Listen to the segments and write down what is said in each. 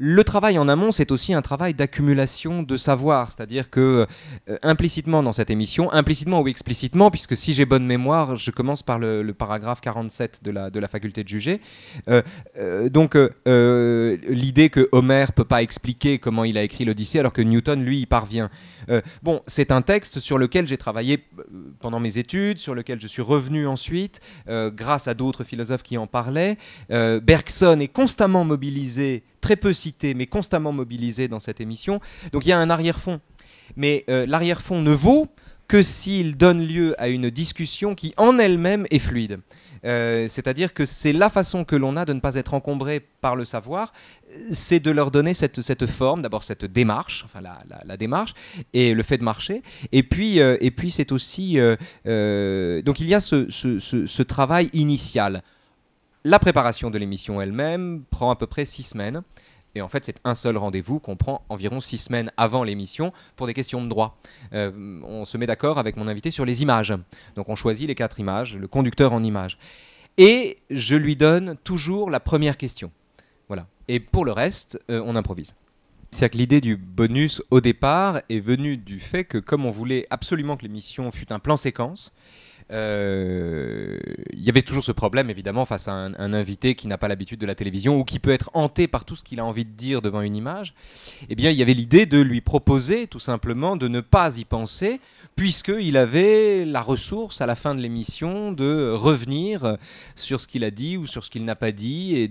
Le travail en amont, c'est aussi un travail d'accumulation de savoir, c'est-à-dire que implicitement dans cette émission, implicitement ou explicitement, puisque si j'ai bonne mémoire, je commence par le paragraphe 47 de la faculté de juger, l'idée que Homère peut pas expliquer comment il a écrit l'Odyssée alors que Newton, lui, y parvient. Bon, c'est un texte sur lequel j'ai travaillé pendant mes études, sur lequel je suis revenu ensuite, grâce à d'autres philosophes qui en parlaient. Bergson est constamment mobilisé, très peu cité, mais constamment mobilisé dans cette émission. Donc il y a un arrière-fond. Mais l'arrière-fond ne vaut que s'il donne lieu à une discussion qui en elle-même est fluide. C'est-à-dire que c'est la façon que l'on a de ne pas être encombré par le savoir, c'est de leur donner cette forme, d'abord cette démarche, enfin la démarche, et le fait de marcher, et puis c'est aussi... donc il y a ce travail initial. La préparation de l'émission elle-même prend à peu près 6 semaines. Et en fait, c'est un seul rendez-vous qu'on prend environ 6 semaines avant l'émission pour des questions de droit. On se met d'accord avec mon invité sur les images. Donc on choisit les 4 images, le conducteur en images. Et je lui donne toujours la première question. Voilà. Et pour le reste, on improvise. C'est-à-dire que l'idée du bonus au départ est venue du fait que comme on voulait absolument que l'émission fût un plan séquence, il y avait toujours ce problème évidemment face à un invité qui n'a pas l'habitude de la télévision ou qui peut être hanté par tout ce qu'il a envie de dire devant une image. Eh bien il y avait l'idée de lui proposer tout simplement de ne pas y penser puisqu'il avait la ressource à la fin de l'émission de revenir sur ce qu'il a dit ou sur ce qu'il n'a pas dit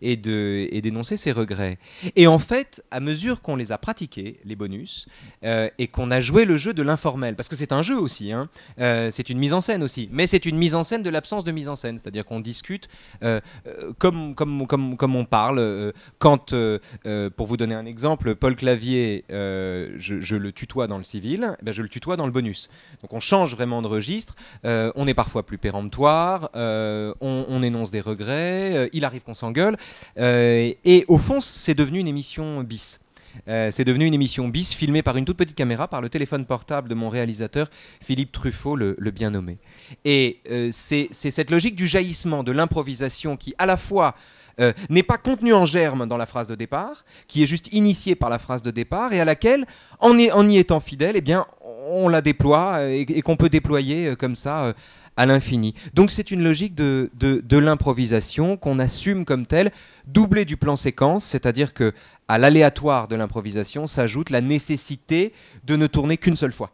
et d'énoncer ses regrets. Et en fait, à mesure qu'on les a pratiqués, les bonus, et qu'on a joué le jeu de l'informel, parce que c'est un jeu aussi, hein, c'est une mise en scène aussi, mais c'est une mise en scène de l'absence de mise en scène, c'est-à-dire qu'on discute comme on parle. Quand, pour vous donner un exemple, Paul Clavier, je le tutoie dans le civil, eh bien, je le tutoie dans le bonus. Donc on change vraiment de registre, on est parfois plus péremptoire, on énonce des regrets, il arrive qu'on s'engueule, et au fond c'est devenu une émission bis. C'est devenu une émission bis filmée par une toute petite caméra, par le téléphone portable de mon réalisateur Philippe Truffaut, le bien nommé. Et c'est cette logique du jaillissement, de l'improvisation qui à la fois n'est pas contenue en germe dans la phrase de départ, qui est juste initiée par la phrase de départ et à laquelle, en y étant fidèle, eh bien, on la déploie et qu'on peut déployer comme ça à l'infini. Donc c'est une logique de l'improvisation qu'on assume comme telle, doublée du plan séquence, c'est-à-dire que à l'aléatoire de l'improvisation s'ajoute la nécessité de ne tourner qu'une seule fois.